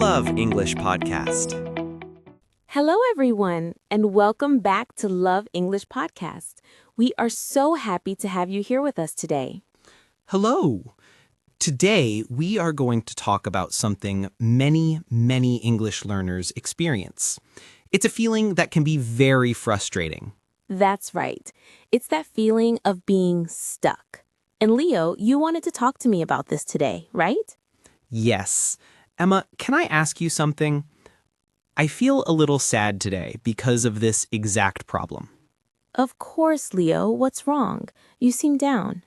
Love English podcast. Hello, everyone, and welcome back to Love English Podcast. We are so happy to have you here with us today. Hello. Today, we are going to talk about something many English learners experience. It's a feeling that can be very frustrating. That's right. It's that feeling of being stuck. And Leo, you wanted to talk to me about this today, right? Yes. Emma, can I ask you something? I feel a little sad today because of this exact problem. Of course, Leo. What's wrong? You seem down.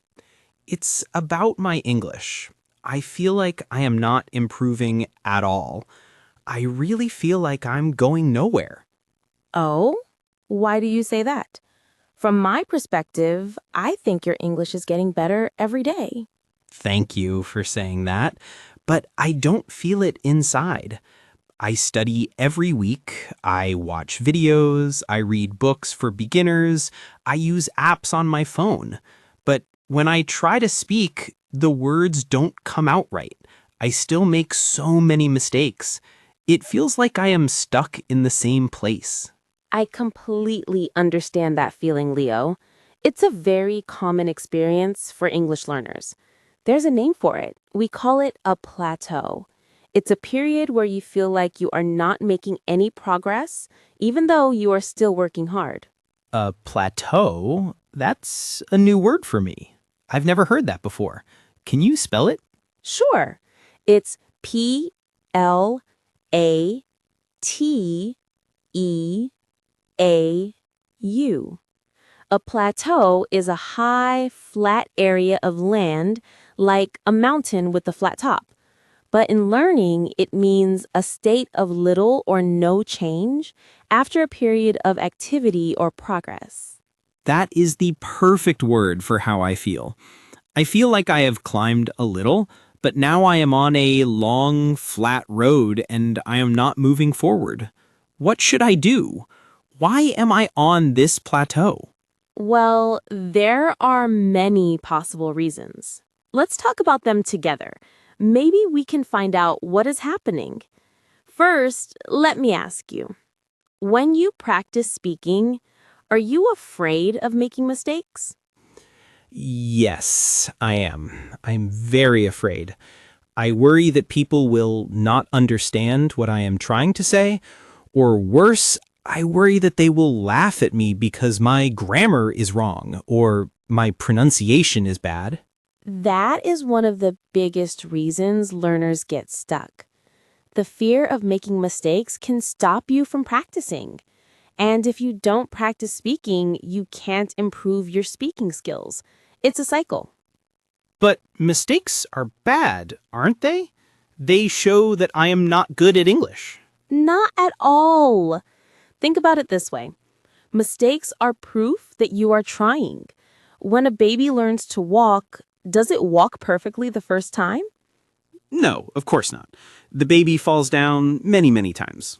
It's about my English. I feel like I am not improving at all. I really feel like I'm going nowhere. Oh? Why do you say that? From my perspective, I think your English is getting better every day. Thank you for saying that, but I don't feel it inside. I study every week, I watch videos, I read books for beginners, I use apps on my phone. But when I try to speak, the words don't come out right. I still make so many mistakes. It feels like I am stuck in the same place. I completely understand that feeling, Leo. It's a very common experience for English learners. There's a name for it. We call it a plateau. It's a period where you feel like you are not making any progress, even though you are still working hard. A plateau? That's a new word for me. I've never heard that before. Can you spell it? Sure. It's Plateau. A plateau is a high, flat area of land, like a mountain with a flat top. But in learning, it means a state of little or no change after a period of activity or progress. That is the perfect word for how I feel. I feel like I have climbed a little, but now I am on a long, flat road and I am not moving forward. What should I do? Why am I on this plateau? Well, there are many possible reasons. Let's talk about them together. Maybe we can find out what is happening. First, let me ask you, when you practice speaking, are you afraid of making mistakes? Yes, I am. I'm very afraid. I worry that people will not understand what I am trying to say, or worse, I worry that they will laugh at me because my grammar is wrong or my pronunciation is bad. That is one of the biggest reasons learners get stuck. The fear of making mistakes can stop you from practicing. And if you don't practice speaking, you can't improve your speaking skills. It's a cycle. But mistakes are bad, aren't they? They show that I am not good at English. Not at all. Think about it this way. Mistakes are proof that you are trying. When a baby learns to walk, does it walk perfectly the first time? No, of course not. The baby falls down many times.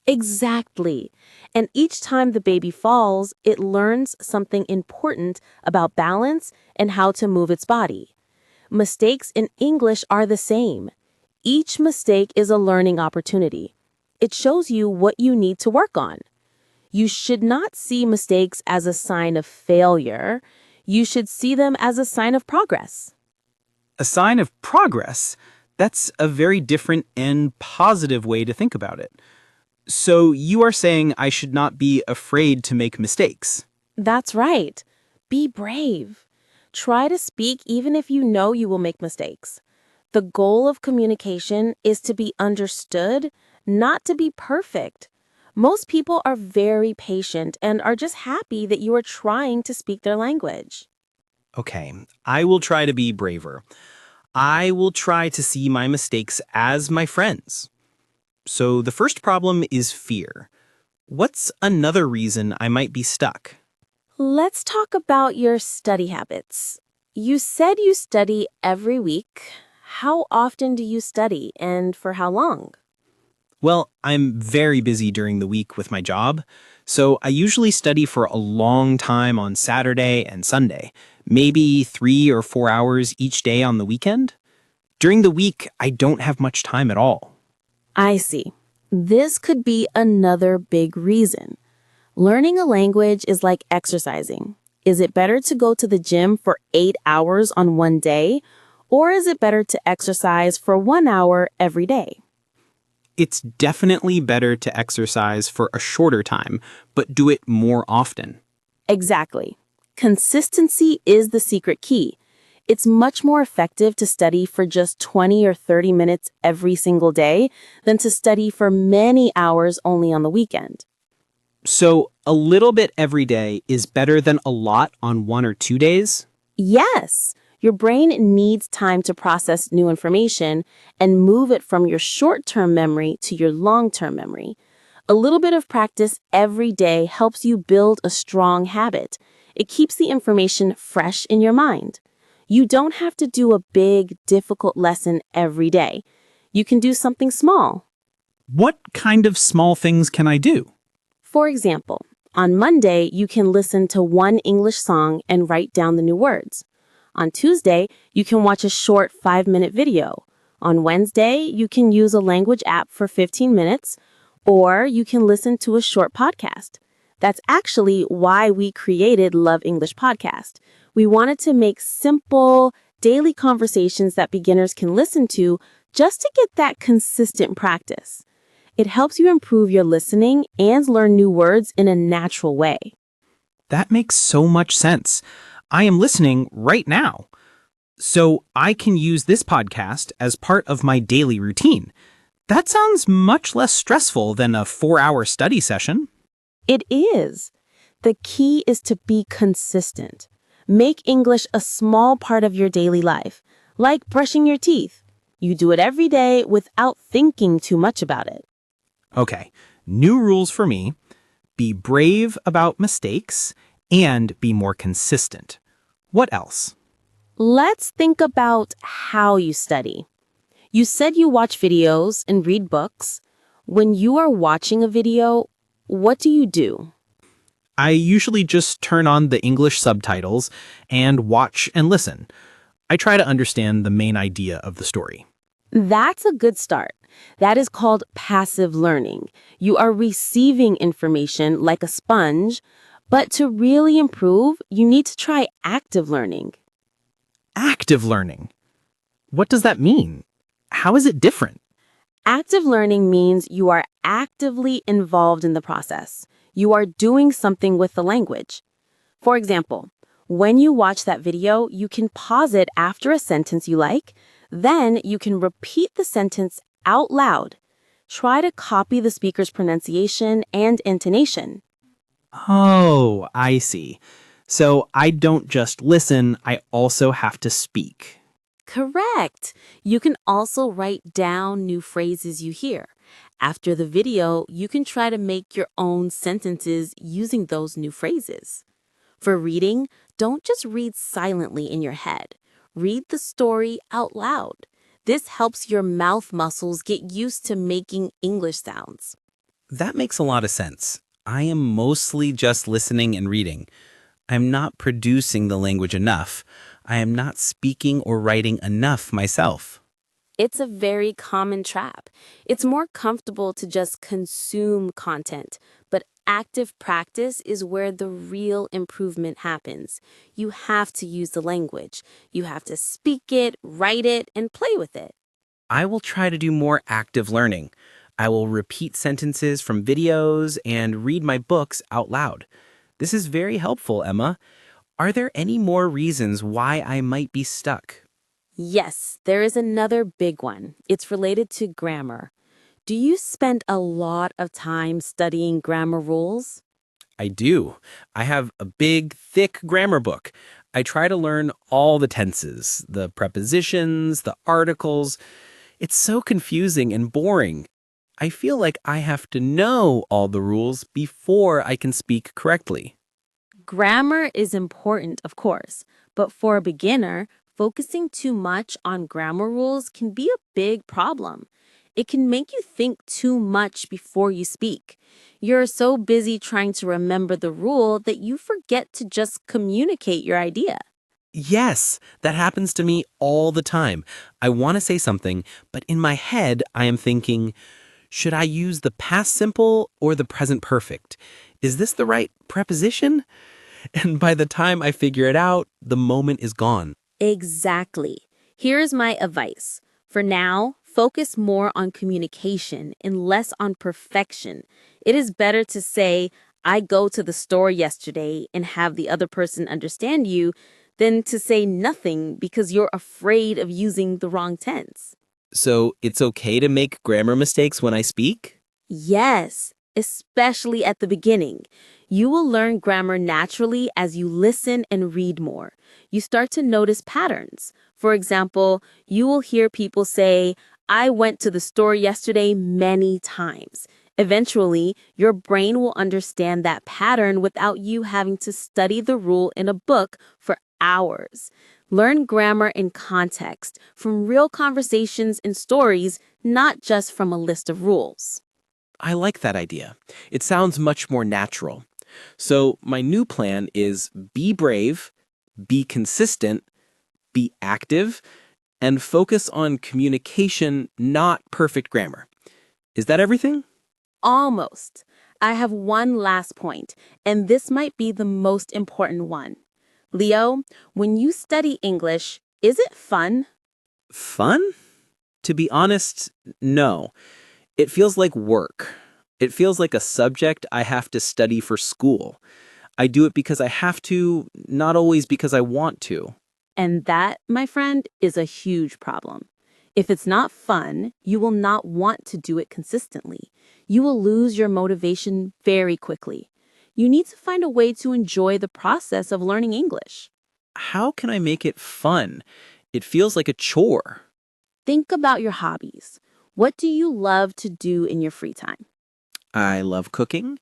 Exactly. And each time the baby falls, it learns something important about balance and how to move its body. Mistakes in English are the same. Each mistake is a learning opportunity. It shows you what you need to work on. You should not see mistakes as a sign of failure. You should see them as a sign of progress. A sign of progress? That's a very different and positive way to think about it. So you are saying I should not be afraid to make mistakes? That's right. Be brave. Try to speak even if you know you will make mistakes. The goal of communication is to be understood, not to be perfect. Most people are very patient and are just happy that you are trying to speak their language. Okay, I will try to be braver. I will try to see my mistakes as my friends. So the first problem is fear. What's another reason I might be stuck? Let's talk about your study habits. You said you study every week. How often do you study and for how long? Well, I'm very busy during the week with my job, so I usually study for a long time on Saturday and Sunday, maybe 3 or 4 hours each day on the weekend. During the week, I don't have much time at all. I see. This could be another big reason. Learning a language is like exercising. Is it better to go to the gym for 8 hours on one day, or is it better to exercise for 1 hour every day? It's definitely better to exercise for a shorter time, but do it more often. Exactly. Consistency is the secret key. It's much more effective to study for just 20 or 30 minutes every single day than to study for many hours only on the weekend. So, a little bit every day is better than a lot on 1 or 2 days? Yes, your brain needs time to process new information and move it from your short-term memory to your long-term memory. A little bit of practice every day helps you build a strong habit. It keeps the information fresh in your mind. You don't have to do a big, difficult lesson every day. You can do something small. What kind of small things can I do? For example, on Monday, you can listen to one English song and write down the new words. On Tuesday, you can watch a short 5-minute video. On Wednesday, you can use a language app for 15 minutes, or you can listen to a short podcast. That's actually why we created Love English Podcast. We wanted to make simple, daily conversations that beginners can listen to just to get that consistent practice. It helps you improve your listening and learn new words in a natural way. That makes so much sense. I am listening right now. So I can use this podcast as part of my daily routine. That sounds much less stressful than a 4-hour study session. It is. The key is to be consistent. Make English a small part of your daily life, like brushing your teeth. You do it every day without thinking too much about it. Okay, new rules for me. Be brave about mistakes and be more consistent. What else? Let's think about how you study. You said you watch videos and read books. When you are watching a video, what do you do? I usually just turn on the English subtitles and watch and listen. I try to understand the main idea of the story. That's a good start. That is called passive learning. You are receiving information like a sponge, but to really improve, you need to try active learning. Active learning. What does that mean? How is it different? Active learning means you are actively involved in the process. You are doing something with the language. For example, when you watch that video, you can pause it after a sentence you like. Then you can repeat the sentence out loud. Try to copy the speaker's pronunciation and intonation. Oh, I see. So I don't just listen, I also have to speak. Correct. You can also write down new phrases you hear. After the video, you can try to make your own sentences using those new phrases. For reading, don't just read silently in your head. Read the story out loud. This helps your mouth muscles get used to making English sounds. That makes a lot of sense. I am mostly just listening and reading. I'm not producing the language enough. I am not speaking or writing enough myself. It's a very common trap. It's more comfortable to just consume content, but active practice is where the real improvement happens. You have to use the language. You have to speak it, write it, and play with it. I will try to do more active learning. I will repeat sentences from videos and read my books out loud. This is very helpful, Emma. Are there any more reasons why I might be stuck? Yes, there is another big one. It's related to grammar. Do you spend a lot of time studying grammar rules? I do. I have a big, thick grammar book. I try to learn all the tenses, the prepositions, the articles. It's so confusing and boring. I feel like I have to know all the rules before I can speak correctly. Grammar is important, of course, but for a beginner, focusing too much on grammar rules can be a big problem. It can make you think too much before you speak. You're so busy trying to remember the rule that you forget to just communicate your idea. Yes, that happens to me all the time. I want to say something, but in my head, I am thinking, Should I use the past simple or the present perfect? Is this the right preposition? And by the time I figure it out, the moment is gone. Exactly. Here's my advice. For now, focus more on communication and less on perfection. It is better to say, I go to the store yesterday and have the other person understand you than to say nothing because you're afraid of using the wrong tense. So it's okay to make grammar mistakes when I speak? Yes, especially at the beginning. You will learn grammar naturally as you listen and read more. You start to notice patterns. For example, you will hear people say, I went to the store yesterday many times. Eventually, your brain will understand that pattern without you having to study the rule in a book for hours. Learn grammar in context, from real conversations and stories, not just from a list of rules. I like that idea. It sounds much more natural. So my new plan is be brave, be consistent, be active, and focus on communication, not perfect grammar. Is that everything? Almost. I have one last point, and this might be the most important one. Leo, when you study English, is it fun? Fun? To be honest, no. It feels like work. It feels like a subject I have to study for school. I do it because I have to, not always because I want to. And that, my friend, is a huge problem. If it's not fun, you will not want to do it consistently. You will lose your motivation very quickly. You need to find a way to enjoy the process of learning English. How can I make it fun? It feels like a chore. Think about your hobbies. What do you love to do in your free time? I love cooking.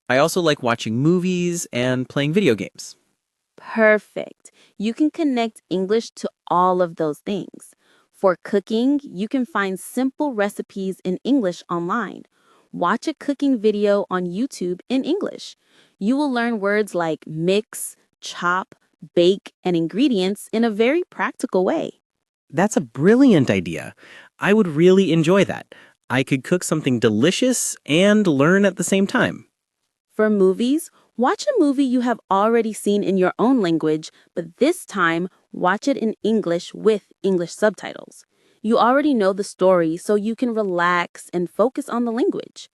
I also like watching movies and playing video games. Perfect. You can connect English to all of those things. For cooking, you can find simple recipes in English online. Watch a cooking video on YouTube in English. You will learn words like mix, chop, bake, and ingredients in a very practical way. That's a brilliant idea. I would really enjoy that. I could cook something delicious and learn at the same time. For movies, watch a movie you have already seen in your own language, but this time, watch it in English with English subtitles. You already know the story, so you can relax and focus on the language.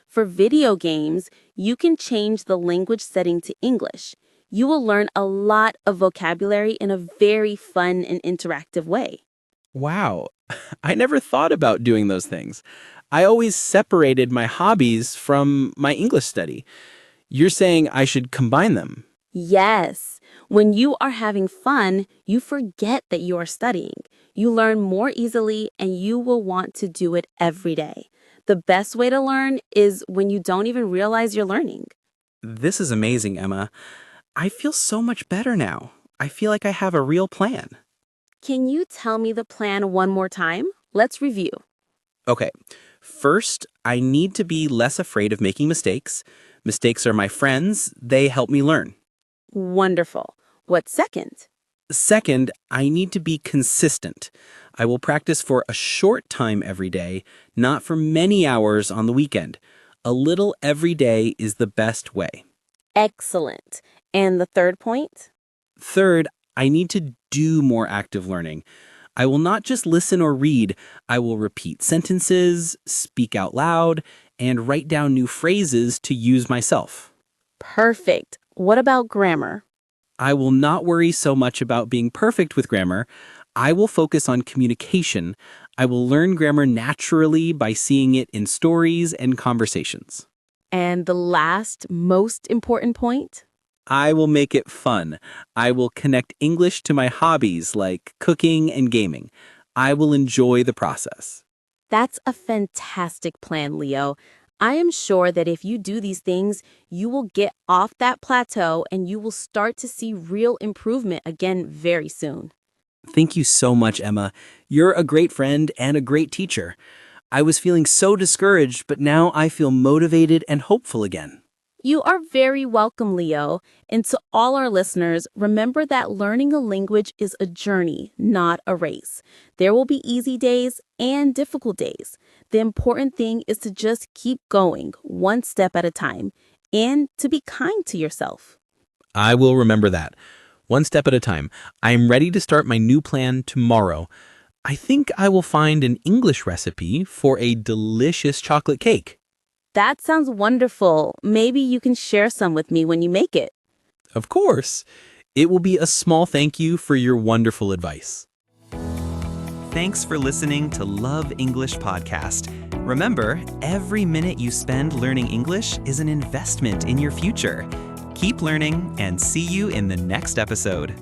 For video games, you can change the language setting to English. You will learn a lot of vocabulary in a very fun and interactive way. Wow, I never thought about doing those things. I always separated my hobbies from my English study. You're saying I should combine them. Yes, when you are having fun, you forget that you are studying. You learn more easily and you will want to do it every day. The best way to learn is when you don't even realize you're learning. This is amazing, Emma. I feel so much better now. I feel like I have a real plan. Can you tell me the plan one more time? Let's review. Okay, first, I need to be less afraid of making mistakes. Mistakes are my friends, they help me learn. Wonderful. What's second? Second, I need to be consistent. I will practice for a short time every day, not for many hours on the weekend. A little every day is the best way. Excellent. And the third point? Third, I need to do more active learning. I will not just listen or read. I will repeat sentences, speak out loud, and write down new phrases to use myself. Perfect. What about grammar? I will not worry so much about being perfect with grammar. I will focus on communication. I will learn grammar naturally by seeing it in stories and conversations. And the last, most important point? I will make it fun. I will connect English to my hobbies like cooking and gaming. I will enjoy the process. That's a fantastic plan, Leo. I am sure that if you do these things, you will get off that plateau and you will start to see real improvement again very soon. Thank you so much, Emma. You're a great friend and a great teacher. I was feeling so discouraged, but now I feel motivated and hopeful again. You are very welcome, Leo. And to all our listeners, remember that learning a language is a journey, not a race. There will be easy days and difficult days. The important thing is to just keep going, one step at a time, and to be kind to yourself. I will remember that. One step at a time. I am ready to start my new plan tomorrow. I think I will find an English recipe for a delicious chocolate cake. That sounds wonderful. Maybe you can share some with me when you make it. Of course. It will be a small thank you for your wonderful advice. Thanks for listening to Love English Podcast. Remember, every minute you spend learning English is an investment in your future. Keep learning and see you in the next episode.